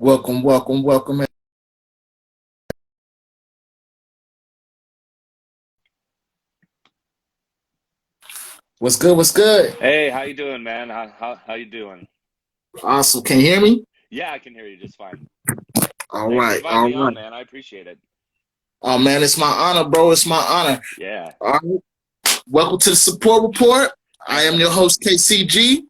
Welcome, welcome, welcome. What's good? What's good? Hey, how you doing, man? How you doing? Awesome. Can you hear me? Yeah, I can hear you just fine. All Thanks for right, inviting all me on, right. man. I appreciate it. Oh man, it's my honor, bro. It's my honor. Yeah. All right. Welcome to the support report. I am your host, KCG.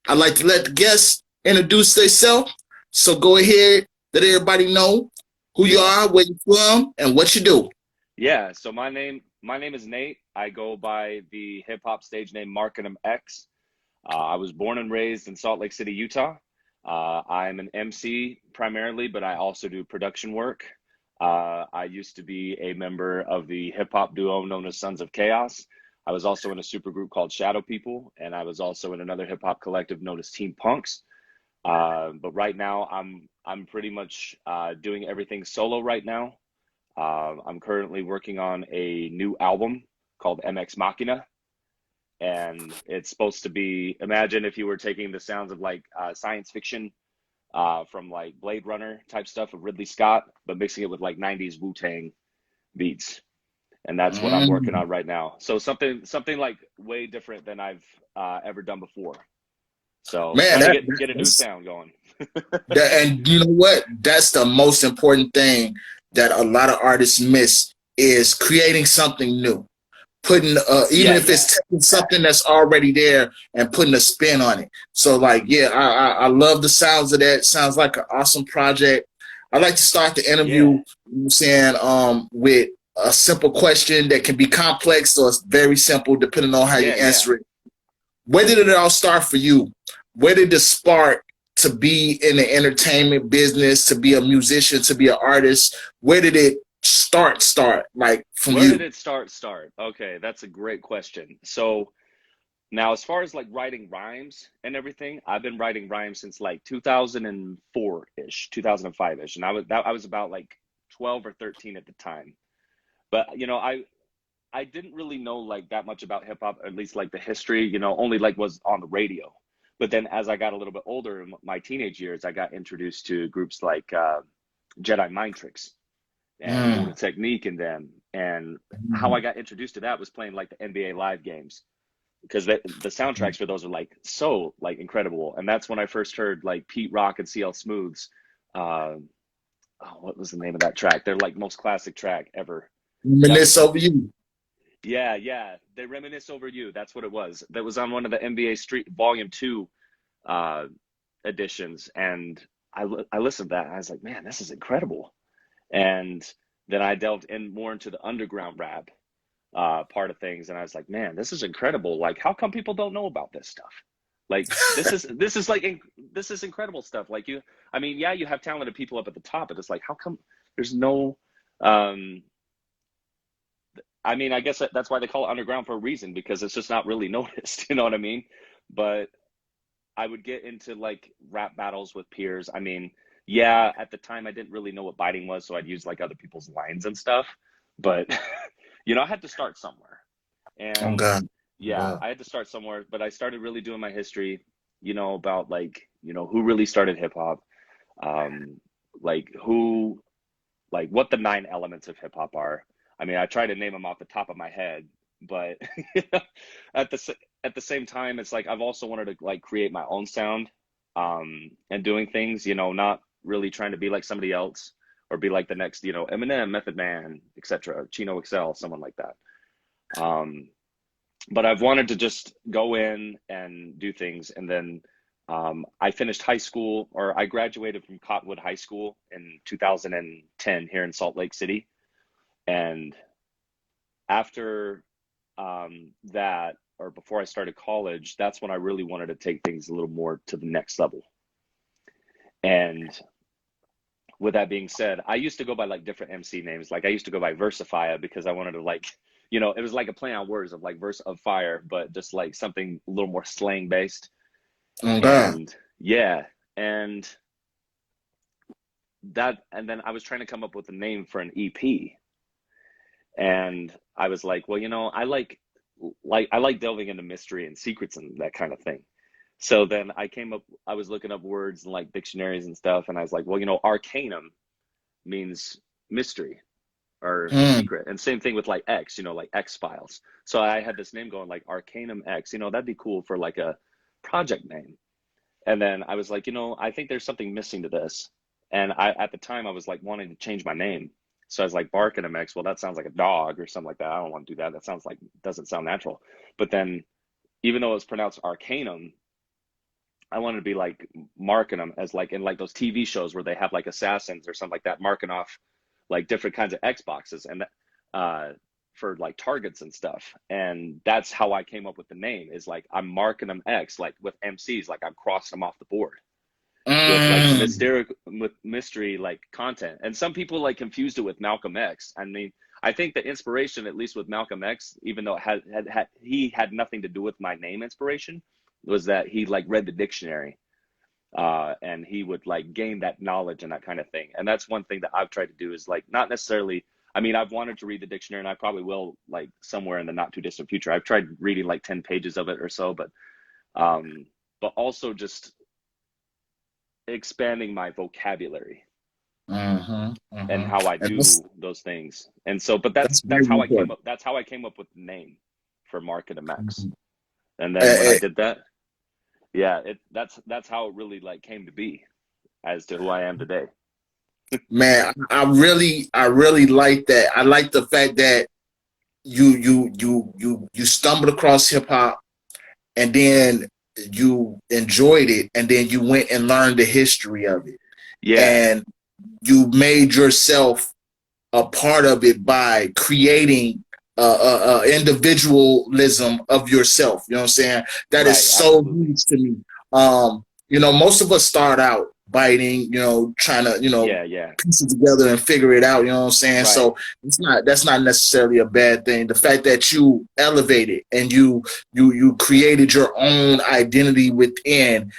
I'd like to let the guests introduce themselves. So go ahead, let everybody know who you Yeah. are, where you're from, and what you do. Yeah. So my name is Nate. I go by the hip hop stage name Marcanum X. I was born and raised in Salt Lake City, Utah. I'm an MC primarily, but I also do production work. I used to be a member of the hip hop duo known as Sons of Chaos. I was also in a supergroup called Shadow People, and I was also in another hip hop collective known as Teen Punks. But right now, I'm pretty much doing everything solo right now. I'm currently working on a new album called MX Machina, and it's supposed to be, imagine if you were taking the sounds of like science fiction from like Blade Runner type stuff of Ridley Scott, but mixing it with like 90s Wu-Tang beats. And that's what I'm working Mm. on right now. So something like way different than I've ever done before. So Man, trying to that, get a new that's sound going. and you know what? That's the most important thing that a lot of artists miss is creating something new. Putting even Yeah, if yeah, it's taking something that's already there and putting a spin on it. So like, yeah, I love the sounds of that. Sounds like an awesome project. I like to start the interview, yeah, saying with a simple question that can be complex or it's very simple depending on how you yeah, yeah. answer it. Where did it all start for you? Where did the spark to be in the entertainment business, to be a musician, to be an artist? Where did it start like from Where did you? it start? Okay, that's a great question. So now, as far as like writing rhymes and everything, I've been writing rhymes since like 2004-ish, 2005-ish, and I was about like 12 or 13 at the time. But I didn't really know like that much about hip hop, at least like the history, only like was on the radio. But then as I got a little bit older in my teenage years, I got introduced to groups like Jedi Mind Tricks and Mortal Mm. Technique and them. And how I got introduced to that was playing like the NBA live games because the soundtracks for those are like so like incredible. And that's when I first heard like Pete Rock and CL Smooth's. Uh, oh, what was the name of that track? They're like most classic track ever. That was Reminisce on. over you. Yeah, yeah. They reminisce over you. That's what it was. That was on one of the NBA Street Volume Two uh, editions, and I listened to that. And I was like, man, this is incredible. And then I delved in more into the underground rap part of things, and I was like, man, this is incredible. Like, how come people don't know about this stuff? Like, this is incredible stuff. Like I mean, yeah, you have talented people up at the top, but it's like, how come there's no um, I mean, I guess that's why they call it underground for a reason because it's just not really noticed. You know what I mean? But I would get into like rap battles with peers. I mean, yeah, at the time I didn't really know what biting was, so I'd use like other people's lines and stuff. But I had to start somewhere. Oh And God. yeah, God. I had to start somewhere, but I started really doing my history, about like, who really started hip hop, um, like who like what the nine elements of hip hop are. I mean, I try to name them off the top of my head, but at at the same time, it's like I've also wanted to like create my own sound, and doing things, not really trying to be like somebody else or be like the next, Eminem, Method Man, etc., Chino Excel, someone like that. Um, but I've wanted to just go in and do things. And then I finished high school, or I graduated from Cottonwood High School in 2010 here in Salt Lake City. And after that, or before I started college, that's when I really wanted to take things a little more to the next level. And with that being said, I used to go by like different MC names. Like I used to go by Versifia because I wanted to like, it was like a play on words of like verse of fire, but just like something a little more slang based. Oh God. And yeah, and and then I was trying to come up with a name for an EP. And I was like, well, I like delving into mystery and secrets and that kind of thing. So then I was looking up words in like dictionaries and stuff, and I was like, well, Arcanum means mystery or Mm. secret. And same thing with like X, like X Files. So I had this name going like Arcanum X, that'd be cool for like a project name. And then I was like, I think there's something missing to this. And at the time I was like wanting to change my name. So I was like, Marcanum X, well, that sounds like a dog or something like that. I don't want to do that. That sounds like, doesn't sound natural. But then even though it's pronounced Arcanum, I wanted to be like Marcanum, as like in like those TV shows where they have like assassins or something like that, marking off like different kinds of Xboxes and for like targets and stuff. And that's how I came up with the name, is like I'm marking them X, like with MCs, like I'm crossing them off the board with like Mm. with mystery like content. And some people like confused it with Malcolm X. I mean, I think the inspiration, at least with Malcolm X, even though it he had nothing to do with my name inspiration, was that he like read the dictionary and he would like gain that knowledge and that kind of thing. And that's one thing that I've tried to do, is like not necessarily. I mean, I've wanted to read the dictionary, and I probably will like somewhere in the not too distant future. I've tried reading like 10 pages of it or so, um, but also just expanding my vocabulary Mm-hmm. and Mm-hmm. how I And do those things. And so, but that's that's very how I came important. up. That's how I came up with the name for Market Max. Mhm. And then when I Uh, did that, yeah, that's how it really like came to be as to who I am today. Man, I really like that. I like the fact that you stumbled across hip hop, and then you enjoyed it, and then you went and learned the history of it, Yeah, and you made yourself a part of it by creating individualism of yourself. You know what I'm saying? That is right, so absolutely. huge to me. Most of us start out biting, trying to, Yeah, yeah, piece it together and figure it out. You know what I'm saying? right. So that's not necessarily a bad thing. The fact that you elevated and you created your own identity within,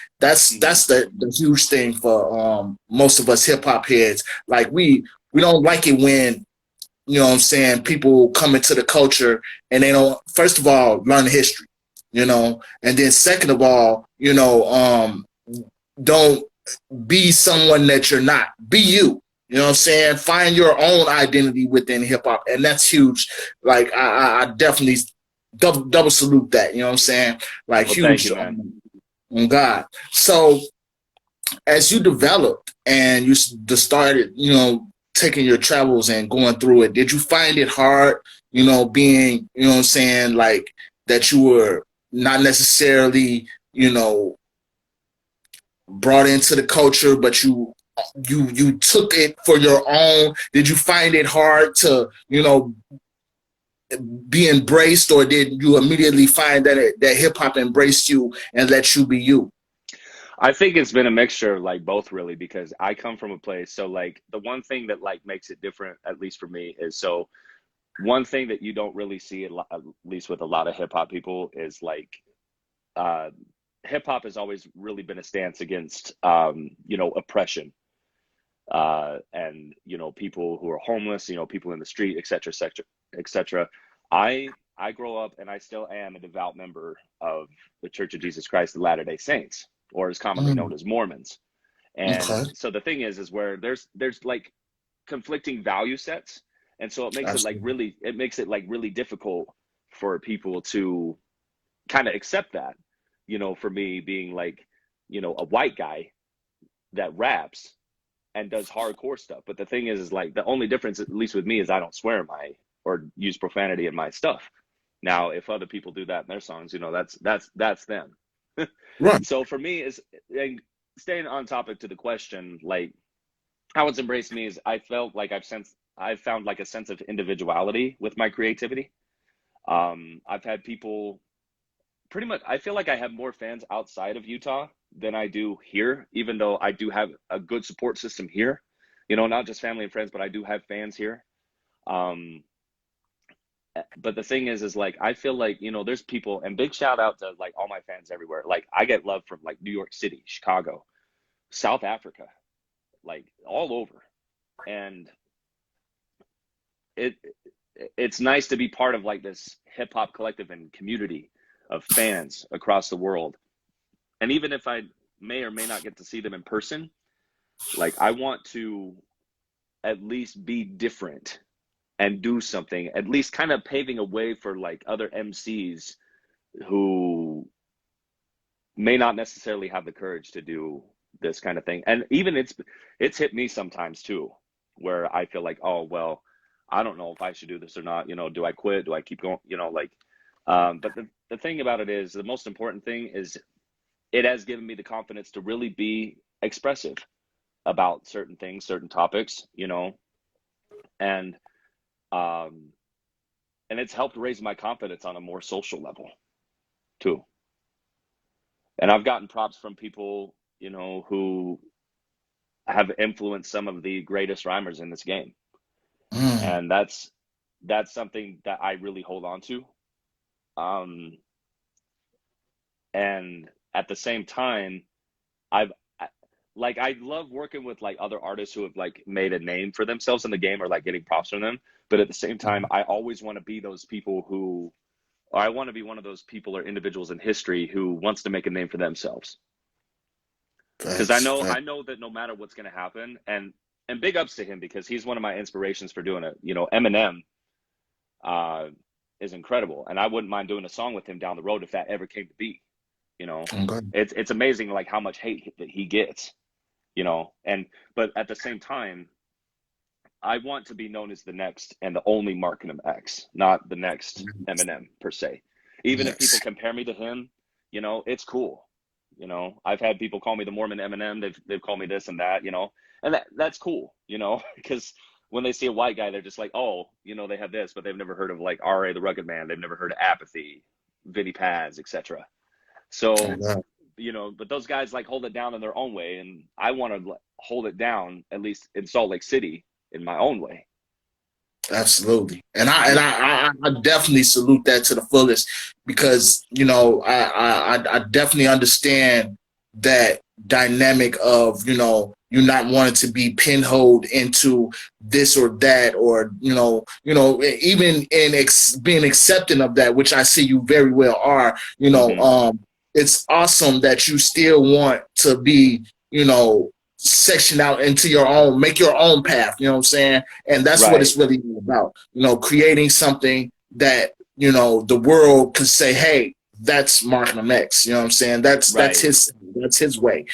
Hmm. that's the huge thing for most of us hip hop heads. Like we don't like it when, you know what I'm saying, people come into the culture and they don't, first of all, learn the history, and then second of all, don't be someone that you're not. Be you. You know what I'm saying? Find your own identity within hip hop, and that's huge. Like I definitely double salute that. You know what I'm saying? Like Well, thank you, huge man. on God. So as you developed and you started, taking your travels and going through it, did you find it hard, being, what I'm saying, like that you were not necessarily, brought into the culture, but you took it for your own? Did you find it hard to, be embraced, or did you immediately find that that hip hop embraced you and let you be you? I think it's been a mixture of like both, really, because I come from a place. So like the one thing that like makes it different, at least for me, is so one thing that you don't really see at least with a lot of hip hop people is like uh, hip hop has always really been a stance against oppression and people who are homeless, people in the street, et cetera, et cetera, et cetera. I grow up and I still am a devout member of the Church of Jesus Christ of Latter-day Saints, or is commonly Mm, known as Mormons. And okay. so the thing is where there's like conflicting value sets, and so Absolutely. it makes it like really difficult for people to kind of accept that. For me being like, a white guy that raps and does hardcore stuff. But the thing is like the only difference, at least with me, is I don't swear in my or use profanity in my stuff. Now, if other people do that in their songs, that's them. Right. So for me, is and staying on topic to the question, like how it's embraced me is I felt like I've found like a sense of individuality with my creativity. I've had people pretty much. I feel like I have more fans outside of Utah than I do here, even though I do have a good support system here. Not just family and friends, but I do have fans here. Um, but the thing is like I feel like there's people, and big shout out to like all my fans everywhere. Like I get love from like New York City, Chicago, South Africa, like all over, and it it's nice to be part of like this hip hop collective and community of fans across the world. And even if I may or may not get to see them in person, like I want to at least be different and do something, at least kind of paving a way for like other MCs who may not necessarily have the courage to do this kind of thing. And even it's hit me sometimes too, where I feel like, oh well, I don't know if I should do this or not. You know, do I quit? Do I keep going? You know, like, but the thing about it is, the most important thing is it has given me the confidence to really be expressive about certain things, certain topics, you know, and um, and it's helped raise my confidence on a more social level too. And I've gotten props from people, you know, who have influenced some of the greatest rhymers in this game. Mm. And that's something that I really hold on to. Um, and at the same time, I've like I love working with like other artists who have like made a name for themselves in the game or like getting props from them. But at the same time, I always want to be those people who, or I want to be one of those people or individuals in history who wants to make a name for themselves. Because Facts, I facts. know that no matter what's going to happen, and big ups to him because he's one of my inspirations for doing it. You know, Eminem uh, is incredible, and I wouldn't mind doing a song with him down the road if that ever came to be. You know, Okay. it's amazing like how much hate that he gets. You know, and but at the same time, I want to be known as the next and the only Marcanum X, not the next Eminem per se. Even if people Yes. compare me to him, you know, it's cool. You know, I've had people call me the Mormon Eminem. They've called me this and that. You know, and that's cool. You know, because when they see a white guy, they're just like, oh, you know, they have this, but they've never heard of like R.A. the Rugged Man. They've never heard of Apathy, Vinnie Paz, etc. So, Okay. you know, but those guys like hold it down in their own way, and I want to hold it down at least in Salt Lake City in my own way. Absolutely. Yeah. I definitely salute that to the fullest because, you know, I definitely understand that dynamic of, you know, you not wanting to be pinholed into this or that, or, even in being accepting of that, which I see you very well are, Hmm. it's awesome that you still want to be, section out into your own, make your own path, you know what I'm saying? And that's what Right. it's really about, creating something that, the world could say, hey, that's Mark X, you know what I'm saying? That's Right. his way.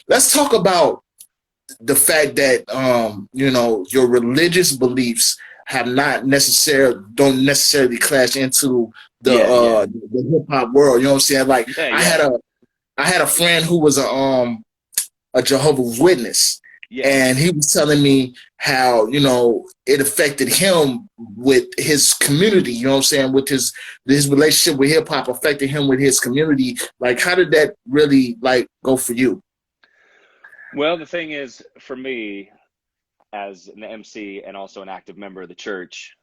Let's talk about the fact that your religious beliefs have not necessarily don't necessarily clash into Yeah. Yeah. the hip hop world. You know what I'm saying? Like Yeah. I Yeah. had a I had a friend who was a Jehovah's Witness, Yeah. and he was telling me how it affected him with his community. You know what I'm saying? With his relationship with hip hop affected him with his community. Like, how did that really like go for you? Well, the thing is, for me, as an MC and also an active member of the church,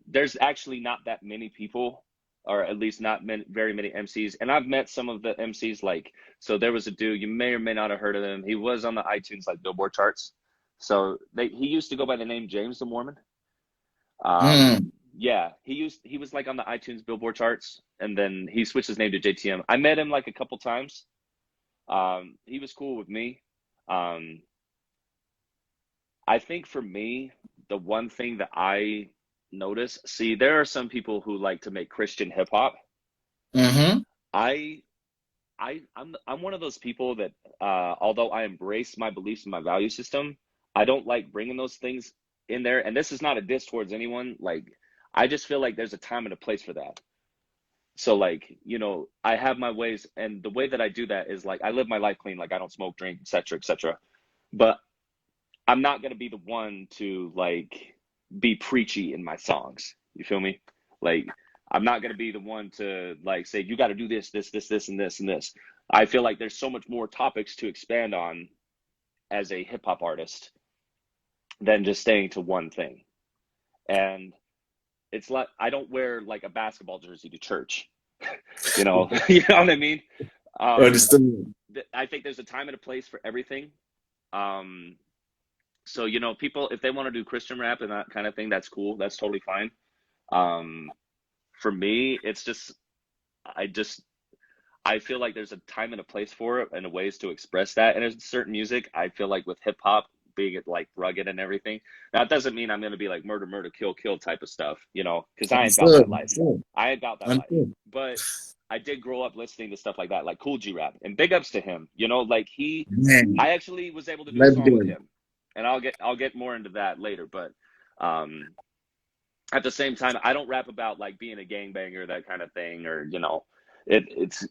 there's actually not that many people, or at least not very many MCs. And I've met some of the MCs. Like, so there was a dude, you may or may not have heard of him. He was on the iTunes like Billboard charts. So he used to go by the name James the Mormon. Mm, Yeah, he was like on the iTunes Billboard charts, and then he switched his name to JTM. I met him like a couple times. He was cool with me. Um, I think for me, the one thing that I notice, see, there are some people who like to make Christian hip hop. mm-hmm. I I'm one of those people that although I embrace my beliefs and my value system, I don't like bringing those things in there. And this is not a diss towards anyone. Like I just feel like there's a time and a place for that. So like, you know, I have my ways, and the way that I do that is like I live my life clean, like I don't smoke, drink, etc., etc. But I'm not gonna be the one to like be preachy in my songs. You feel me? Like I'm not gonna be the one to like say you got to do this, this, and this and this. I feel like there's so much more topics to expand on as a hip hop artist than just staying to one thing. And it's like I don't wear like a basketball jersey to church. You know, you know what I mean? Um, Understood. I think there's a time and a place for everything. Um, so you know, people if they want to do Christian rap and that kind of thing, that's cool. That's totally fine. Um, for me, it's just I just I feel like there's a time and a place for it and a ways to express that. And there's certain music, I feel like with hip hop being it like rugged and everything. Now it doesn't mean I'm gonna be like murder, murder, kill, kill type of stuff, you know, because I ain't about Understood. that life. Understood. I ain't about that life. Understood. But I did grow up listening to stuff like that, like Cool G Rap. And big ups to him. You know, like Man, I actually was able to do a song with legendary. him. And I'll get more into that later. But at the same time, I don't rap about like being a gangbanger, that kind of thing, or you know, it's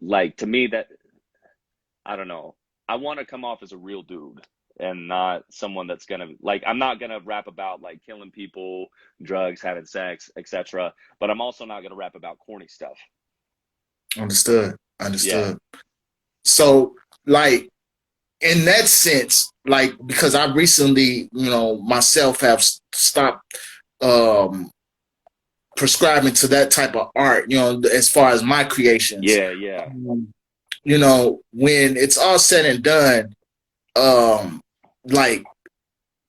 like to me that I don't know. I want to come off as a real dude and not someone that's gonna like I'm not gonna rap about like killing people, drugs, having sex, etc. But I'm also not gonna rap about corny stuff. Understood. Yeah. Understood. So, like, in that sense, like, because I recently, you know, myself have stopped um prescribing to that type of art, you know, as far as my creations. Yeah, yeah. You know, when it's all said and done, um, like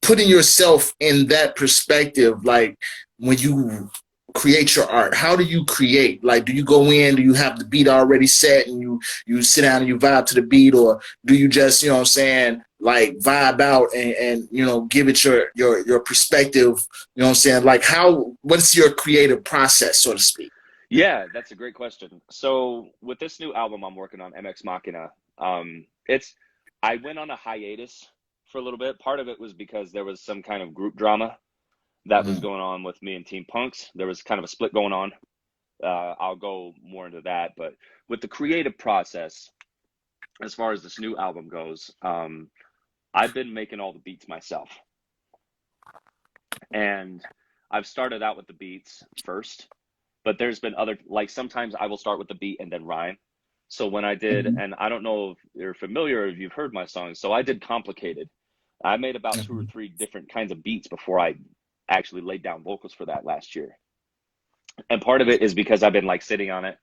putting yourself in that perspective, like when you create your art, how do you create? Like, do you go in, do you have the beat already set and you sit down and you vibe to the beat, or do you just, you know what I'm saying, like vibe out and you know, give it your perspective, you know what I'm saying? Like what's your creative process, so to speak? Yeah, that's a great question. So with this new album I'm working on, MX Machina, it's I went on a hiatus for a little bit. Part of it was because there was some kind of group drama that was Mm-hmm. going on with me and Team Punks. There was kind of a split going on. I'll go more into that, but with the creative process, as far as this new album goes, I've been making all the beats myself, and I've started out with the beats first, but there's been other like sometimes I will start with the beat and then rhyme. So when I did, Mm-hmm. and I don't know if you're familiar or if you've heard my songs, so I did Complicated. I made about two or Mm-hmm. three different kinds of beats before I actually laid down vocals for that last year. And part of it is because I've been like sitting on it.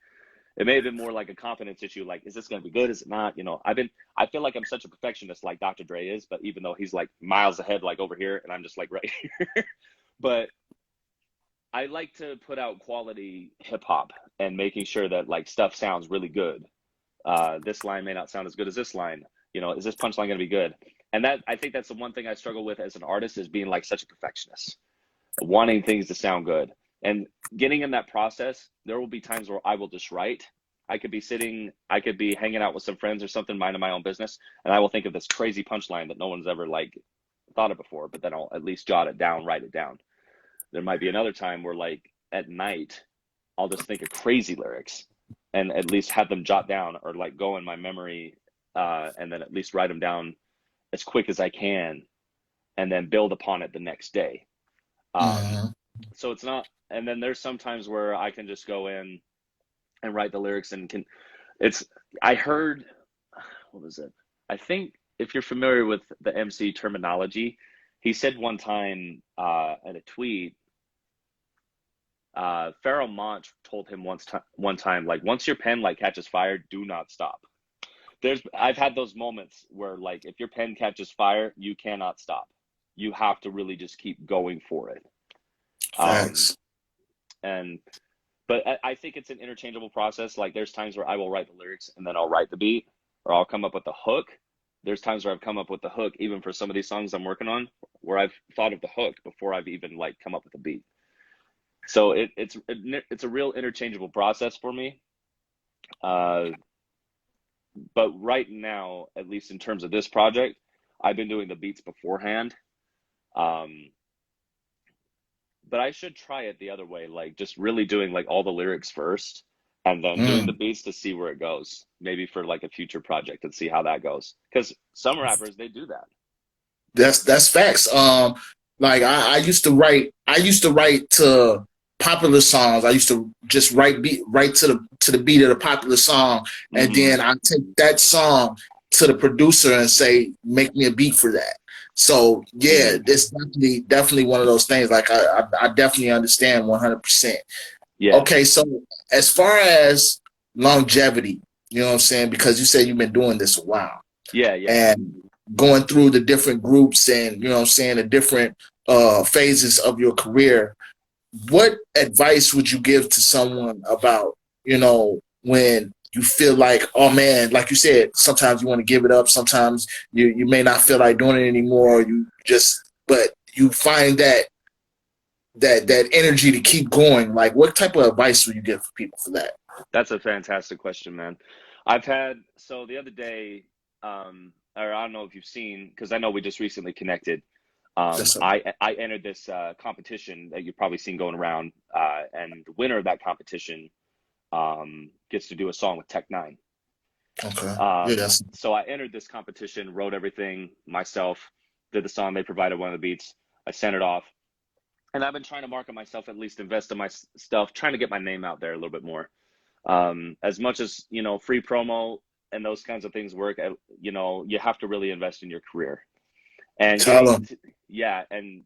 It may have been more like a confidence issue, like, is this going to be good? Is it not? You know, I feel like I'm such a perfectionist like Dr. Dre is, but even though he's like miles ahead, like over here, and I'm just like right here. But I like to put out quality hip hop and making sure that like stuff sounds really good. This line may not sound as good as this line. You know, is this punchline going to be good? And that I think that's the one thing I struggle with as an artist is being like such a perfectionist, wanting things to sound good. And getting in that process, there will be times where I will just write. I could be hanging out with some friends or something, minding my own business, and I will think of this crazy punchline that no one's ever like thought of before, but then I'll at least jot it down, write it down. There might be another time where like at night, I'll just think of crazy lyrics and at least have them jot down or like go in my memory, and then at least write them down as quick as I can and then build upon it the next day. Mm-hmm. So it's not, and then there's sometimes where I can just go in and write the lyrics and it's, I heard, what was it? I think if you're familiar with the MC terminology, he said one time in a tweet, Pharoah Monch told him one time, like, once your pen like catches fire, do not stop. I've had those moments where like, if your pen catches fire, you cannot stop. You have to really just keep going for it. Facts. And but I think it's an interchangeable process. Like there's times where I will write the lyrics and then I'll write the beat, or I'll come up with the hook. There's times where I've come up with the hook even for some of these songs I'm working on, where I've thought of the hook before I've even like come up with a beat. So it's a real interchangeable process for me. But right now, at least in terms of this project, I've been doing the beats beforehand. But I should try it the other way, like just really doing like all the lyrics first and then doing the Mm. beats to see where it goes, maybe for like a future project and see how that goes. Because some rappers, they do that. That's facts. Like I used to write. I used to write to popular songs. I used to just write to the beat of the popular song, and Mm-hmm. then I take that song to the producer and say, make me a beat for that. So yeah, Mm-hmm. it's definitely one of those things. Like I definitely understand 100%. Yeah. Okay, so as far as longevity, you know what I'm saying? Because you said you've been doing this a while Yeah. Yeah. and going through the different groups and, you know what I'm saying, the different phases of your career, what advice would you give to someone about, you know, when you feel like, oh man, like you said, sometimes you want to give it up. Sometimes you may not feel like doing it anymore. But you find that energy to keep going. Like, what type of advice would you give for people for that? That's a fantastic question, man. So the other day, or I don't know if you've seen, because I know we just recently connected. I entered this competition that you've probably seen going around, and the winner of that competition gets to do a song with Tech-9. Okay. Yes. So I entered this competition, wrote everything myself, did the song. They provided one of the beats. I sent it off, and I've been trying to market myself, at least invest in my stuff, trying to get my name out there a little bit more. As much as, you know, free promo and those kinds of things work, you know, you have to really invest in your career. And and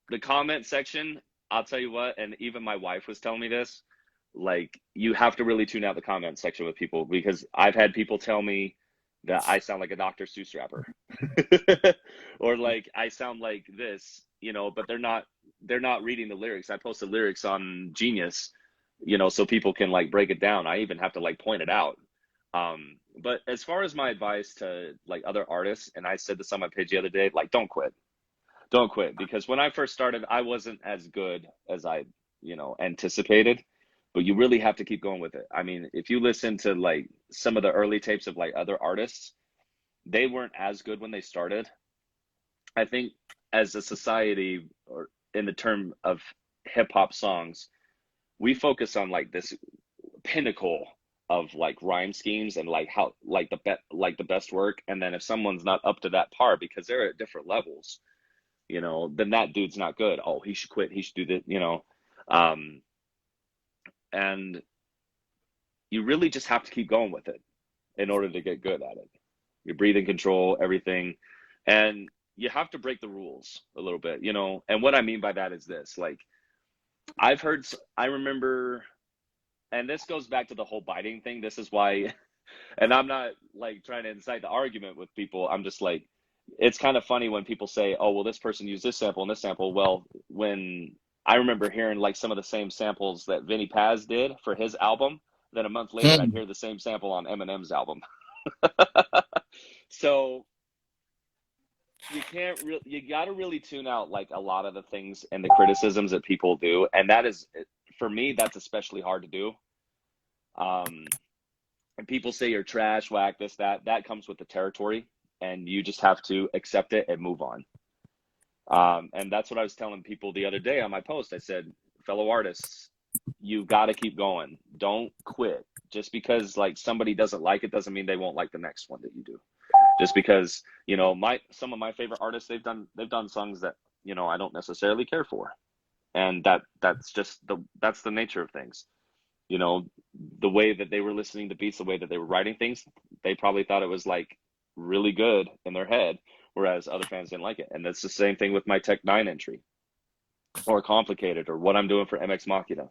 the comment section, I'll tell you what, and even my wife was telling me this, like, you have to really tune out the comment section with people, because I've had people tell me that I sound like a Dr. Seuss rapper or like I sound like this, you know, but they're not reading the lyrics. I post the lyrics on Genius, you know, so people can like break it down. I even have to like point it out. But as far as my advice to like other artists, and I said this on my page the other day, like, don't quit, because when I first started, I wasn't as good as I, you know, anticipated, but you really have to keep going with it. I mean, if you listen to like some of the early tapes of like other artists, they weren't as good when they started. I think as a society, or in the term of hip hop songs, we focus on like this pinnacle of like rhyme schemes and like how like the best work, and then if someone's not up to that par because they're at different levels, you know, then that dude's not good. Oh, he should quit. He should do that, you know. And you really just have to keep going with it in order to get good at it. Your breathing control, everything, and you have to break the rules a little bit, you know. And what I mean by that is this: like, I remember, and this goes back to the whole biting thing. This is why, and I'm not like trying to incite the argument with people. I'm just like, it's kind of funny when people say, oh, well, this person used this sample and this sample. Well, when I remember hearing like some of the same samples that Vinny Paz did for his album, then a month later, I'd hear the same sample on Eminem's album. So you got to really tune out like a lot of the things and the criticisms that people do. And that is, for me, that's especially hard to do. And people say you're trash, whack, this, that comes with the territory, and you just have to accept it and move on. And that's what I was telling people the other day on my post. I said, fellow artists, you've got to keep going. Don't quit. Just because like somebody doesn't like it doesn't mean they won't like the next one that you do. Just because, you know, some of my favorite artists, they've done songs that, you know, I don't necessarily care for. And that's the nature of things. You know, the way that they were listening to beats, the way that they were writing things, they probably thought it was like really good in their head, whereas other fans didn't like it. And that's the same thing with my Tech-9 entry or Complicated or what I'm doing for MX Machina.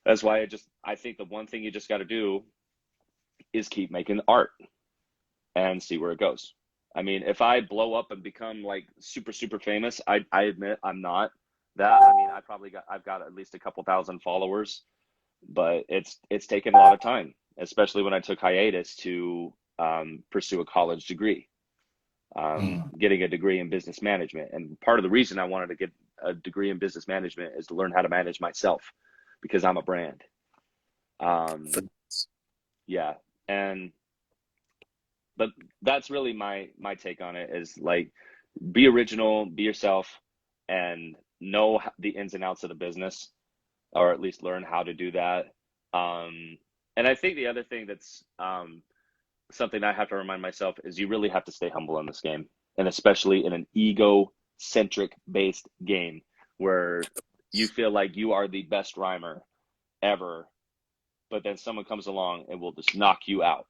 That's why I think the one thing you just got to do is keep making art and see where it goes. I mean, if I blow up and become like super, super famous, I admit I'm not that. I mean, I've got at least a couple thousand followers, but it's taken a lot of time, especially when I took hiatus to pursue a college degree, getting a degree in business management. And part of the reason I wanted to get a degree in business management is to learn how to manage myself, because I'm a brand. Yeah. But that's really my take on it, is like, be original, be yourself, and know the ins and outs of the business, or at least learn how to do that. And I think the other thing that's something I have to remind myself is you really have to stay humble in this game, and especially in an ego-centric based game where you feel like you are the best rhymer ever, but then someone comes along and will just knock you out.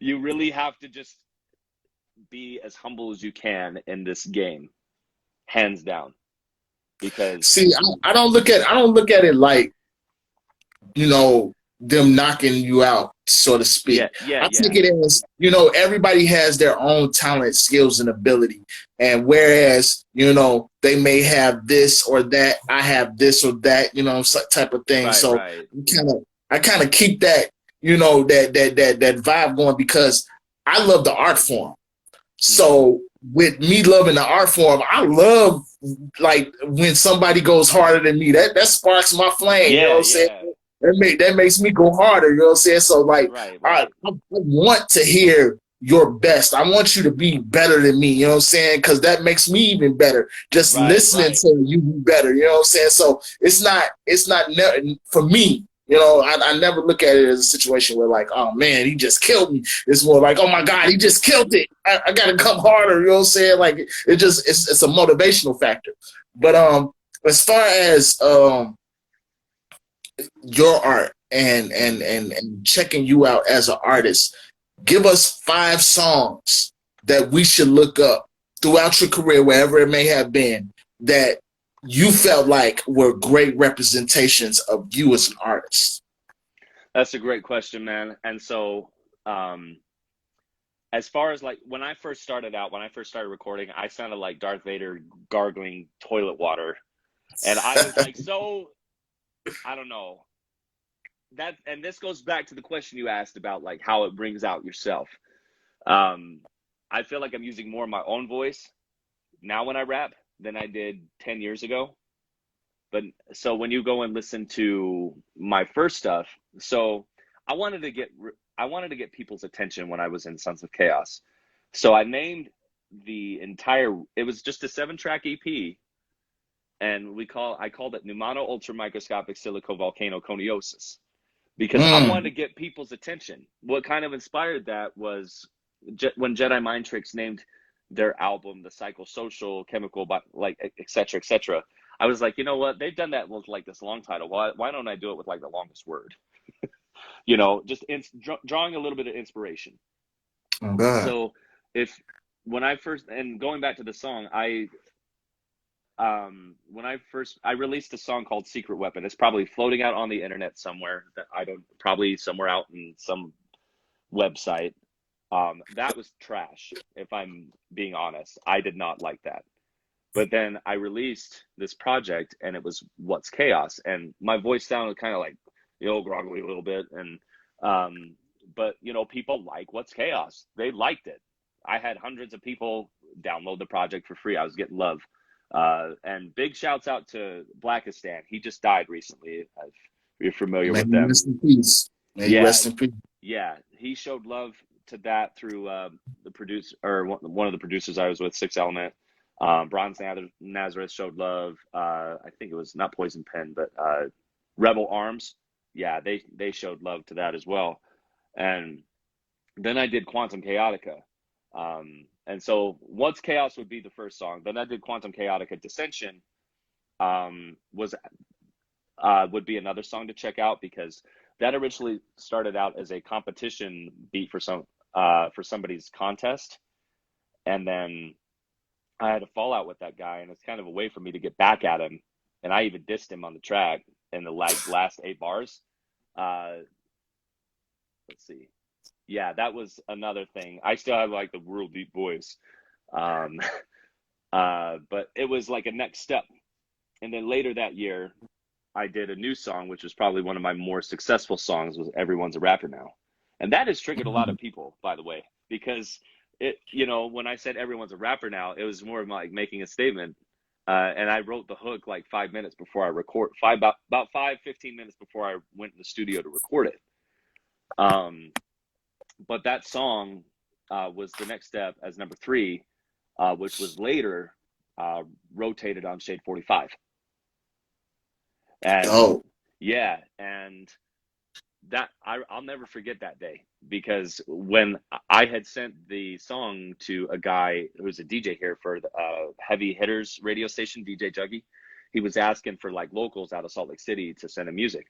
You really have to just be as humble as you can in this game, hands down. Because see, I don't look at it like, you know, them knocking you out, so to speak. I take it as, you know, everybody has their own talent, skills, and ability. And whereas, you know, they may have this or that, I have this or that, you know, type of thing. Right, so right. I kind of keep that, you know, that vibe going because I love the art form. So with me loving the art form, I love like when somebody goes harder than me. That sparks my flame. You know what Yeah, I'm saying? yeah. That makes me go harder. You know what I'm saying? So like, Right, I right. want to hear your best. I want you to be better than me. You know what I'm saying? Because that makes me even better. Just Right, listening right. to you be better. You know what I'm saying? So it's not for me. You know, I never look at it as a situation where like, oh man, he just killed me. It's more like, oh my God, he just killed it. I gotta come harder. You know what I'm saying? Like it's a motivational factor. But as far as your art and checking you out as an artist, give us 5 songs that we should look up throughout your career, wherever it may have been, that you felt like were great representations of you as an artist. That's a great question, man. And so, as far as like when I first started out, when I first started recording, I sounded like Darth Vader gargling toilet water. And I was like, so, I don't know. That, and this goes back to the question you asked about like how it brings out yourself. Um, I feel like I'm using more of my own voice now when I rap than I did 10 years ago. But so when you go and listen to my first stuff, so I wanted to get I wanted to get people's attention when I was in Sons of Chaos. So I named the entire, it was just a 7-track EP, and I called it Pneumano Ultramicroscopic Silicovolcano Coniosis because I wanted to Mm. get people's attention. What kind of inspired that was when Jedi Mind Tricks named their album the Psychosocial Chemical, like et cetera, et cetera. I was like, you know what? They've done that with like this long title. Why don't I do it with like the longest word? You know, just drawing a little bit of inspiration. Oh God. So if when I first, and going back to the song, I released a song called Secret Weapon. It's probably floating out on the internet somewhere that I don't, probably somewhere out in some website. That was trash, if I'm being honest. I did not like that. But then I released this project and it was What's Chaos. And my voice sounded kind of like, you know, groggly a little bit. And, but, you know, people like What's Chaos. They liked it. I had hundreds of people download the project for free. I was getting love. And big shouts out to Blackistan. He just died recently. If you're familiar May with you them. rest in peace. May you Yeah, rest in peace. yeah. He showed love to that through the producer, or one of the producers I was with, Six Element. Bronze Nazareth showed love. I think it was not Poison Pen, but Rebel Arms. Yeah, they showed love to that as well. And then I did Quantum Chaotica. And so What's Chaos would be the first song. Then I did Quantum Chaotica Dissension, was would be another song to check out because that originally started out as a competition beat for somebody's contest, and then I had a fallout with that guy, and it's kind of a way for me to get back at him, and I even dissed him on the track in the last 8 bars. Uh, let's see, yeah, that was another thing. I still have like the real deep voice, um, but it was like a next step. And then later that year, I did a new song, which was probably one of my more successful songs, was Everyone's a Rapper Now. And that has triggered a lot of people, by the way, because it, you know, when I said everyone's a rapper now, it was more of like making a statement. And I wrote the hook like 5 minutes before I record, about 15 minutes before I went in the studio to record it. Um, but that song was the next step as number 3, which was later rotated on Shade 45. And Oh. yeah, and that I'll never forget that day because when I had sent the song to a guy who's a DJ here for the Heavy Hitters radio station, DJ Juggy, he was asking for like locals out of Salt Lake City to send him music.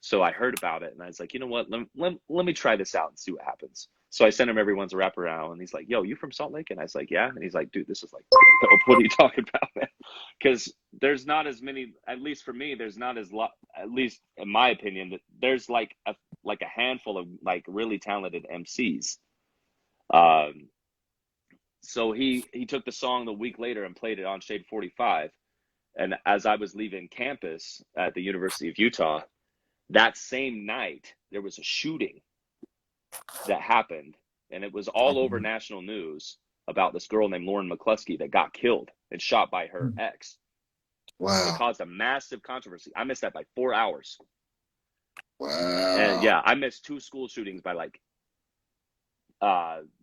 So I heard about it and I was like, you know what? Let me try this out and see what happens. So I sent him Everyone's a Rapper Now, and he's like, yo, you from Salt Lake? And I was like, yeah. And he's like, dude, this is like dope. What are you talking about, man? Because there's not as many, at least for me, there's not as lot, at least in my opinion, that there's like a handful of like really talented MCs. Um, so he took the song the week later and played it on Shade 45. And as I was leaving campus at the University of Utah, That same night, there was a shooting that happened, and it was all over national news about this girl named Lauren McCluskey that got killed and shot by her ex. It Wow. caused a massive controversy. I missed that by 4 hours. And Wow. yeah, I missed 2 school shootings by like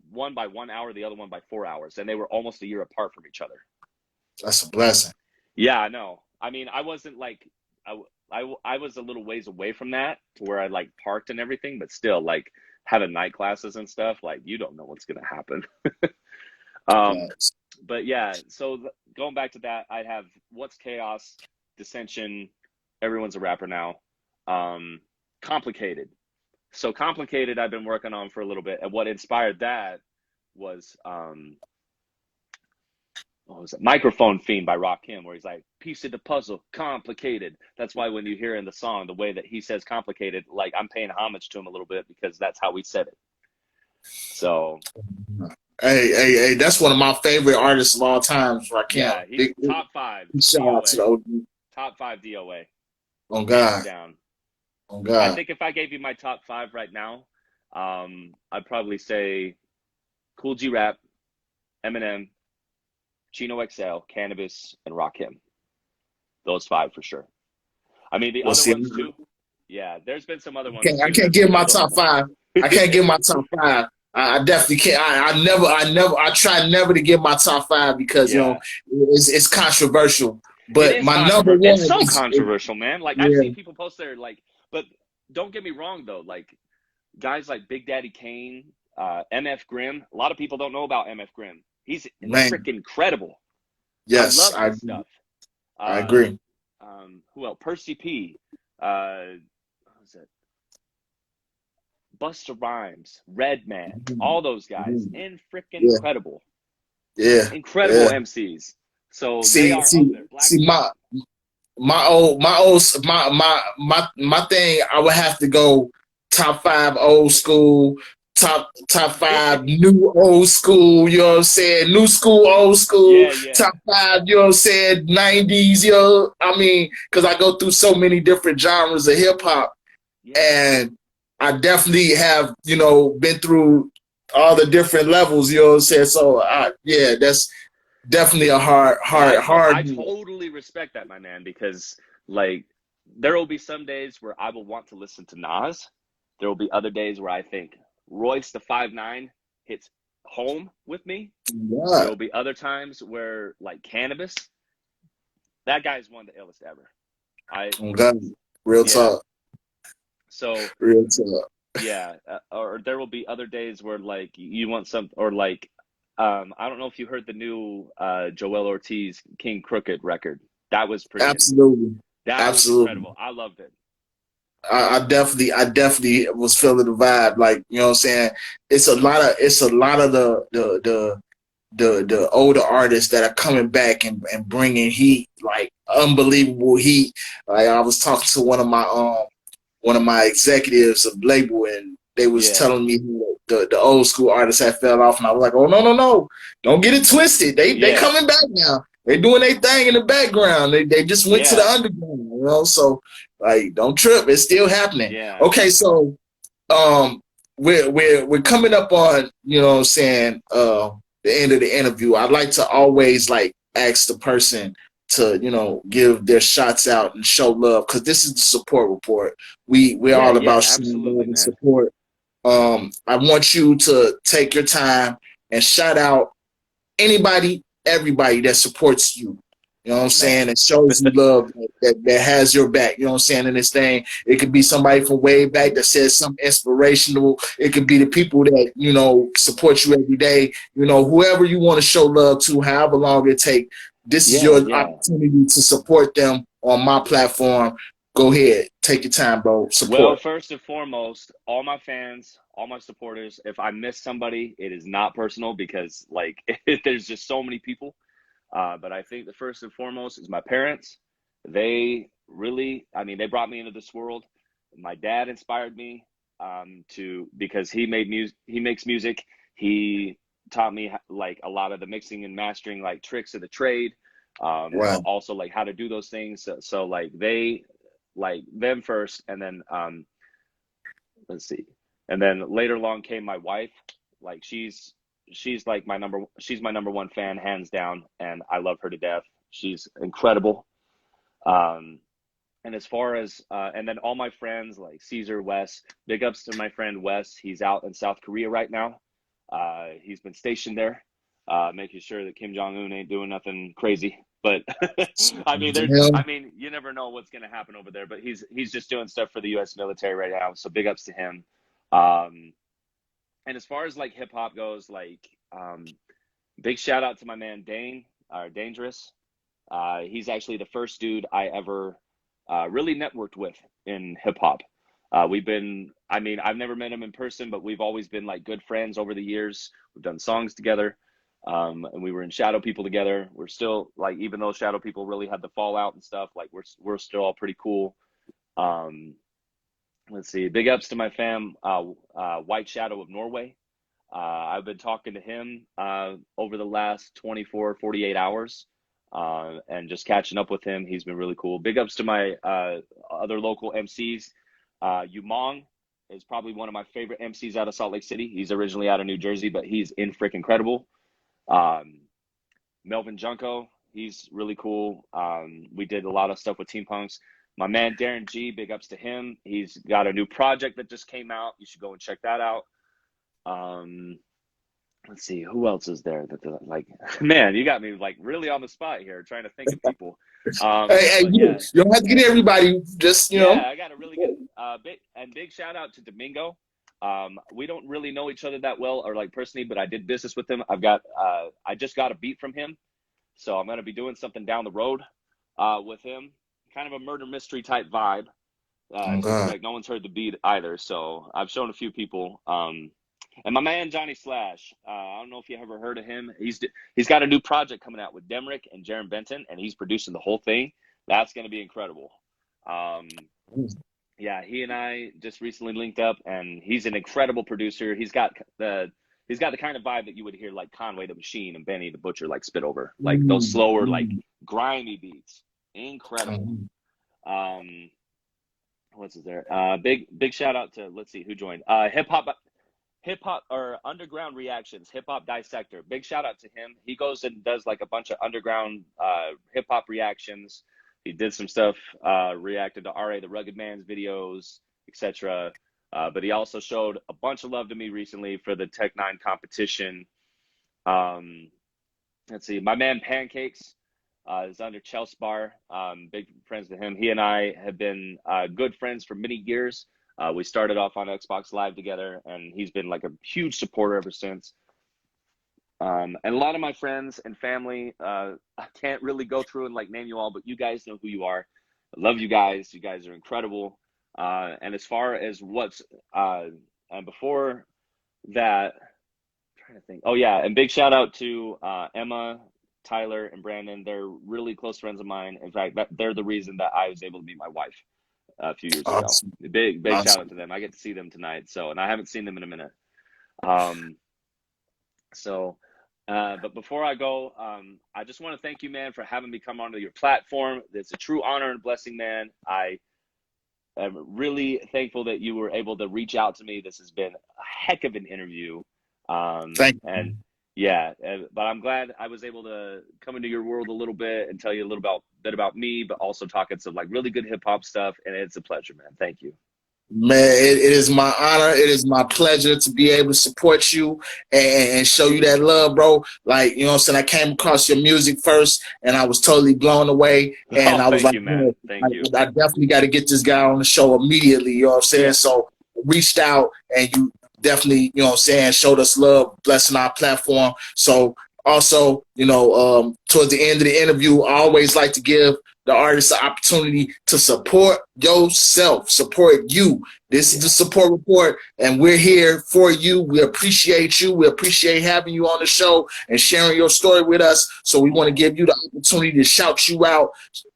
one by 1 hour, the other one by 4 hours, and they were almost a year apart from each other. That's a blessing. Yeah, I know. I mean, I wasn't like I was a little ways away from that to where I like parked and everything, but still, like having night classes and stuff, like you don't know what's gonna happen. Facts. But yeah, so going back to that, I have What's Chaos, Dissension, Everyone's a Rapper Now, Complicated. So Complicated I've been working on for a little bit, and what inspired that was what was it? Microphone Fiend by Rakim, where he's like, piece of the puzzle, complicated. That's why when you hear in the song the way that he says complicated, like I'm paying homage to him a little bit because that's how he said it. So Hey, that's one of my favorite artists of all times, Rakim. yeah, he's top 5 shout out to the OG. Top 5 DOA. On God. Down. On God. I think if I gave you my top 5 right now, I'd probably say Cool G Rap, Eminem, Chino XL, Cannabis, and Rakim. Those 5 for sure. I mean, the other ones too. Yeah, there's been some other ones. I can't give my top 5. I can't give my top 5. I definitely can't. I try never to give my top 5 because you know it's controversial. But my number one, it's so controversial, man. Like I've seen people post there, like, but don't get me wrong though. Like guys like Big Daddy Kane, MF Grimm. A lot of people don't know about MF Grimm. He's freaking incredible. Yes, I love his stuff. I agree. Who else? Percy P. What was it? Busta Rhymes, Redman, all those guys, and freaking incredible. Yeah, incredible MCs. So they are up there. My thing. I would have to go top 5 old school, top 5 new old school. You know what I'm saying? New school, old school. Top 5. You know what I'm saying? 90s. You know, I mean, because I go through so many different genres of hip hop, and I definitely have, you know, been through all the different levels, you know what I'm saying? So, yeah, that's definitely a hard. I totally respect that, my man, because, like, there will be some days where I will want to listen to Nas. There will be other days where I think Royce the 5'9" hits home with me. Yeah. There will be other times where, like, Cannabis, that guy is one of the illest ever. Real talk. So real talk. Yeah, or there will be other days where like you want some, or like I don't know if you heard the new Joel Ortiz King Crooked record. That was pretty absolutely was incredible. I loved it. I definitely was feeling the vibe. Like, you know what I'm saying? It's a lot of the older artists that are coming back and bringing heat, like unbelievable heat. Like I was talking to one of my executives of label, and they was telling me the old school artists had fell off, and I was like, oh no, don't get it twisted. They coming back now. They doing their thing in the background. They just went to the underground, you know. So like, don't trip. It's still happening. Yeah. Okay, so we're coming up on, you know what I'm saying, the end of the interview. I'd like to always like ask the person to, you know, give their shots out and show love, because this is the support report. We're all about showing love and support. I want you to take your time and shout out everybody that supports you. You know what I'm saying? And shows you love, that has your back. You know what I'm saying? In this thing, it could be somebody from way back that says something inspirational. It could be the people that, you know, support you every day. You know, whoever you want to show love to, however long it takes. This is your opportunity to support them on my platform. Go ahead, take your time, bro. Support. Well, first and foremost, all my fans, all my supporters. If I miss somebody, it is not personal, because like there's just so many people. But I think the first and foremost is my parents. They really, I mean, they brought me into this world. My dad inspired me because he makes music. He taught me like a lot of the mixing and mastering, like tricks of the trade. Also like how to do those things. So like they like them first, and then let's see, and then later along came my wife. Like she's like she's my number one fan, hands down, and I love her to death. She's incredible. And as far as and then all my friends like Caesar, Wes, big ups to my friend Wes. He's out in South Korea right now. He's been stationed there, making sure that Kim Jong-un ain't doing nothing crazy. But I mean, you never know what's going to happen over there. But he's just doing stuff for the U.S. military right now. So big ups to him. And as far as like hip hop goes, like big shout out to my man Dane, Dangerous. He's actually the first dude I ever really networked with in hip hop. I've never met him in person, but we've always been like good friends over the years. We've done songs together. And we were in Shadow People together. We're still like, even though Shadow People really had the fallout and stuff, like we're still all pretty cool. Let's see, big ups to my fam, White Shadow of Norway. I've been talking to him over the last 24, 48 hours and just catching up with him. He's been really cool. Big ups to my other local MCs. Umong is probably one of my favorite MCs out of Salt Lake City. He's originally out of New Jersey, but he's in freaking incredible. Melvin Junko, he's really cool. We did a lot of stuff with Team Punks. My man Darren G, big ups to him. He's got a new project that just came out. You should go and check that out. Let's see, who else is there that like, man, you got me like really on the spot here trying to think of people. You don't have to get everybody, just you know. I got a really good big shout out to Domingo. We don't really know each other that well or like personally, but I did business with him. I just got a beat from him, so I'm gonna be doing something down the road with him. Kind of a murder mystery type vibe. Like no one's heard the beat either, so I've shown a few people. And my man Johnny Slash, I don't know if you ever heard of him. He's got a new project coming out with Demrick and Jaron Benton, and he's producing the whole thing. That's gonna be incredible. Yeah, he and I just recently linked up, and he's an incredible producer. He's got the kind of vibe that you would hear like Conway the Machine and Benny the Butcher like spit over, like those slower, like grimy beats. Incredible. What's there? Big shout out to, let's see who joined. Hip hop or Underground Reactions, Hip Hop Dissector. Big shout out to him. He goes and does like a bunch of underground hip hop reactions. He did some stuff, reacted to R.A. the Rugged Man's videos, etc. But he also showed a bunch of love to me recently for the Tech 9 competition. Let's see, my man Pancakes is under Chelsea Bar. Big friends to him. He and I have been good friends for many years. We started off on Xbox Live together, and he's been like a huge supporter ever since. And a lot of my friends and family, I can't really go through and like name you all, but you guys know who you are. I love you guys. You guys are incredible. And as far as what's, and before that, I'm trying to think. Oh yeah, and big shout out to Emma, Tyler, and Brandon. They're really close friends of mine. In fact, they're the reason that I was able to meet my wife a few years ago. Big shout out to them. I get to see them tonight. And I haven't seen them in a minute. But before I go, I just want to thank you, man, for having me come onto your platform. It's a true honor and blessing, man. I am really thankful that you were able to reach out to me. This has been a heck of an interview. Thank you. And yeah, but I'm glad I was able to come into your world a little bit and tell you a little bit about me, but also talking some like really good hip hop stuff. And it's a pleasure, man. Thank you. Man, it is my honor. It is my pleasure to be able to support you and show you that love, bro. Like, you know what I'm saying? I came across your music first, and I was totally blown away. And I was thank like, you, man. Thank you. I definitely got to get this guy on the show immediately. You know what I'm saying? Yeah. So I reached out, and you definitely, you know what I'm saying, showed us love, blessing our platform. So also, you know, towards the end of the interview, I always like to give the artist an opportunity to support yourself, support you. This is the support report, and we're here for you. We appreciate you. We appreciate having you on the show and sharing your story with us. So we want to give you the opportunity to shout you out,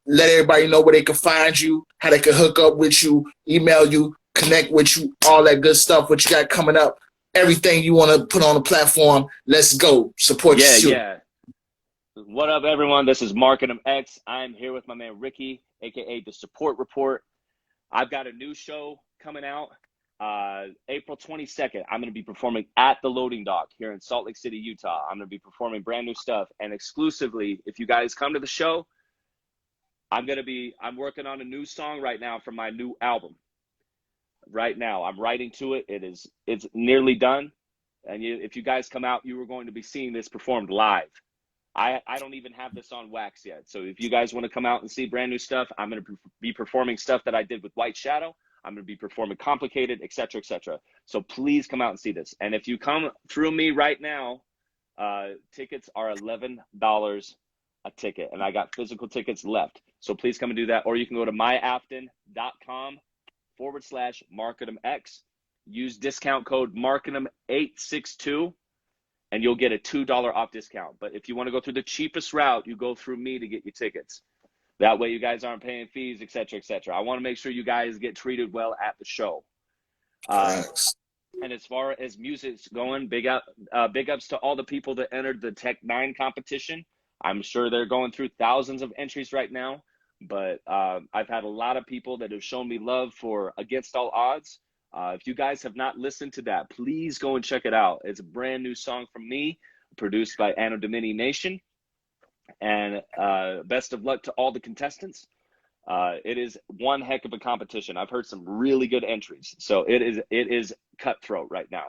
let everybody know where they can find you, how they can hook up with you, email you, connect with you, all that good stuff, what you got coming up, everything you want to put on the platform. Let's go. Support you. Yeah. What up, everyone? This is Marcanum X. I'm here with my man Ricky, aka the Support Report. I've got a new show coming out April 22nd. I'm going to be performing at the Loading Dock here in Salt Lake City, Utah. I'm going to be performing brand new stuff, and exclusively, if you guys come to the show, I'm working on a new song right now from my new album. Right now, I'm writing to it. It's nearly done, and if you guys come out, you are going to be seeing this performed live. I don't even have this on wax yet. So if you guys want to come out and see brand new stuff, I'm going to be performing stuff that I did with White Shadow. I'm going to be performing Complicated, etc., etc. So please come out and see this. And if you come through me right now, tickets are $11 a ticket, and I got physical tickets left. So please come and do that. Or you can go to myafton.com/Marcanum X. Use discount code Marcanum862. and you'll get a $2 off discount. But if you want to go through the cheapest route, you go through me to get your tickets. That way you guys aren't paying fees, et cetera, et cetera. I want to make sure you guys get treated well at the show. And as far as music's going, big ups to all the people that entered the Tech 9 competition. I'm sure they're going through thousands of entries right now. But I've had a lot of people that have shown me love for Against All Odds. If you guys have not listened to that, please go and check it out. It's a brand new song from me, produced by Anno Domini Nation. And best of luck to all the contestants. It is one heck of a competition. I've heard some really good entries. So it is cutthroat right now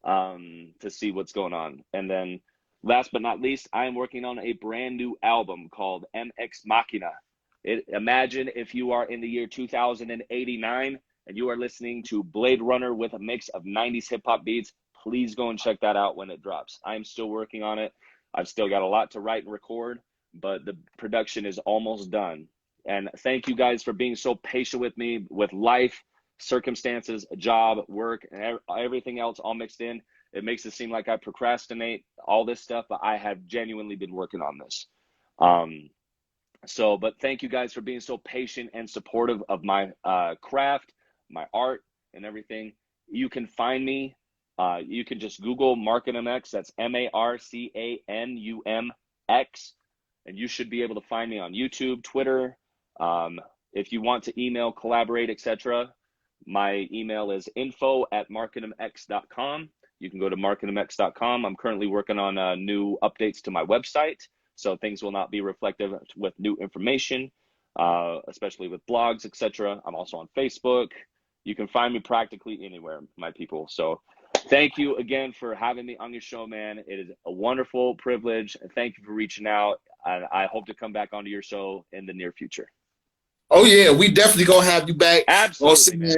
to see what's going on. And then last but not least, I am working on a brand new album called MX Machina. Imagine if you are in the year 2089 and you are listening to Blade Runner with a mix of 90s hip-hop beats. Please go and check that out when it drops. I'm still working on it. I've still got a lot to write and record, but the production is almost done. And thank you guys for being so patient with me with life, circumstances, job, work, and everything else all mixed in. It makes it seem like I procrastinate all this stuff, but I have genuinely been working on this. But thank you guys for being so patient and supportive of my craft, my art, and everything. You can find me. You can just Google Marcanum X. That's MARCANUMX. And you should be able to find me on YouTube, Twitter. If you want to email, collaborate, etc., my email is info@marcanumx.com. You can go to marcanumx.com. I'm currently working on new updates to my website, so things will not be reflective with new information, especially with blogs, etc. I'm also on Facebook. You can find me practically anywhere, my people. So thank you again for having me on your show, man. It is a wonderful privilege, and thank you for reaching out. I hope to come back onto your show in the near future. Oh yeah, we definitely gonna have you back. Absolutely, man.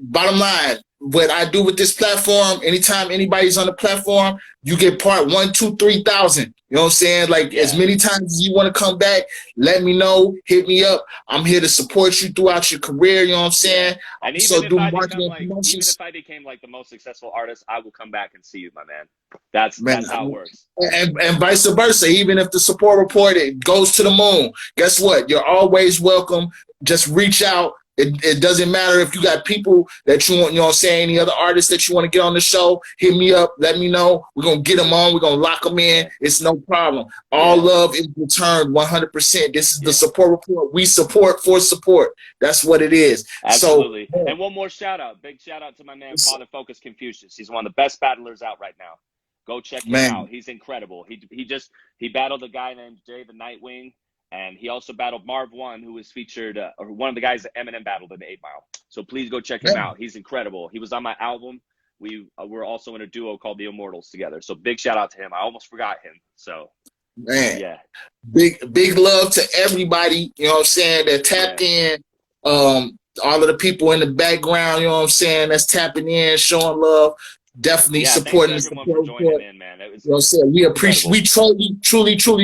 Bottom line, what I do with this platform, anytime anybody's on the platform, you get part 1, 2, 3,000. You know what I'm saying? Like as many times as you want to come back, let me know, hit me up. I'm here to support you throughout your career. You know what I'm saying? And even if I became like the most successful artist, I will come back and see you, my man. That's how it works. And vice versa. Even if the support report it goes to the moon, guess what? You're always welcome. Just reach out. It doesn't matter if you got people that you want, you know what I'm saying, any other artists that you want to get on the show, hit me up, let me know. We're going to get them on. We're going to lock them in. It's no problem. All love is returned 100%. This is the support report. We support for support. That's what it is. Absolutely. So, and one more shout out. Big shout out to my man, Father Focus Confucius. He's one of the best battlers out right now. Go check him out. He's incredible. He battled a guy named Jay the Nightwing. And he also battled Marv One, who was featured, one of the guys that Eminem battled in the 8 Mile. So please go check him out. He's incredible. He was on my album. We're also in a duo called The Immortals together. So big shout out to him. I almost forgot him. So, man, big love to everybody, you know what I'm saying, that tapped in. All of the people in the background, you know what I'm saying, that's tapping in, showing love. Definitely supporting the support report. You know what I'm saying? We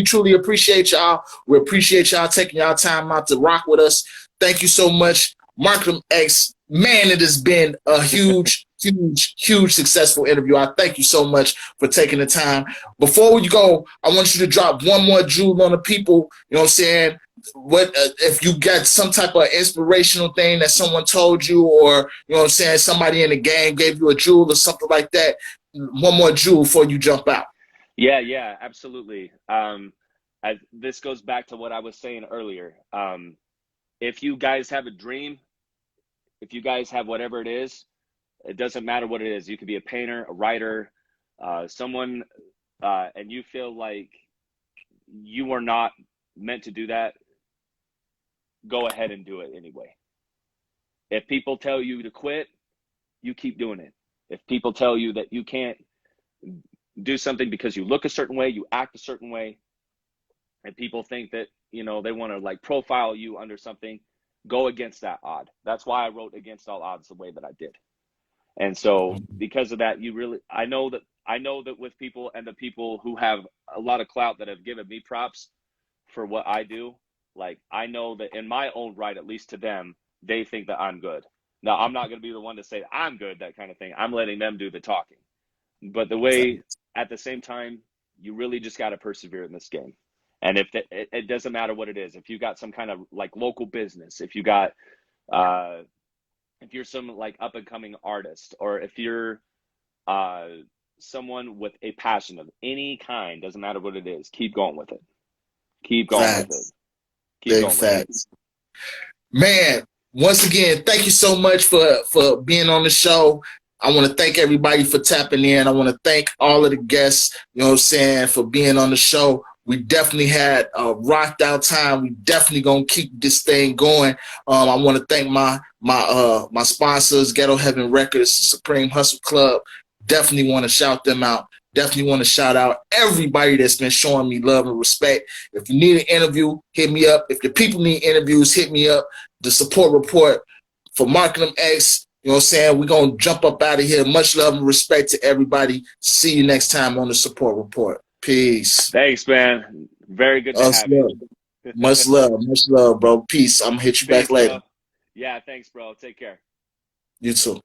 truly appreciate y'all. We appreciate y'all taking y'all time out to rock with us. Thank you so much, Marcanum X. Man, it has been a huge successful interview. I thank you so much for taking the time. Before we go, I want you to drop one more jewel on the people. You know what I'm saying? What if you got some type of inspirational thing that someone told you, or you know what I'm saying, somebody in the game gave you a jewel or something like that? One more jewel before you jump out. Yeah, absolutely. This goes back to what I was saying earlier. If you guys have a dream, if you guys have whatever it is, it doesn't matter what it is. You could be a painter, a writer, someone, and you feel like you are not meant to do that, go ahead and do it anyway. If people tell you to quit, you keep doing it. If people tell you that you can't do something because you look a certain way, you act a certain way, and people think that, you know, they want to like profile you under something, go against that odd. That's why I wrote Against All Odds the way that I did. And so because of that, I know that with people, and the people who have a lot of clout that have given me props for what I do, like, I know that in my own right, at least to them, they think that I'm good. Now, I'm not going to be the one to say I'm good, that kind of thing. I'm letting them do the talking. But at the same time, you really just got to persevere in this game. And if it doesn't matter what it is, if you got some kind of like local business, if you got, if you're some like up and coming artist, or if you're someone with a passion of any kind, doesn't matter what it is, keep going with it. Keep going with it. Keep going with it. Man, once again, thank you so much for being on the show. I want to thank everybody for tapping in. I want to thank all of the guests, you know what I'm saying, for being on the show. We definitely had a rocked out time. We definitely gonna keep this thing going. I want to thank my sponsors, Ghetto Heaven Records, Supreme Hustle Club. Definitely want to shout them out. Definitely want to shout out everybody that's been showing me love and respect. If you need an interview, hit me up. If the people need interviews, hit me up. The Support Report for Marcanum X. You know what I'm saying? We're going to jump up out of here. Much love and respect to everybody. See you next time on the Support Report. Peace. Thanks, man. Very good to have you. Much love, bro. Peace. I'm going to hit you back later. Bro. Yeah, thanks, bro. Take care. You too.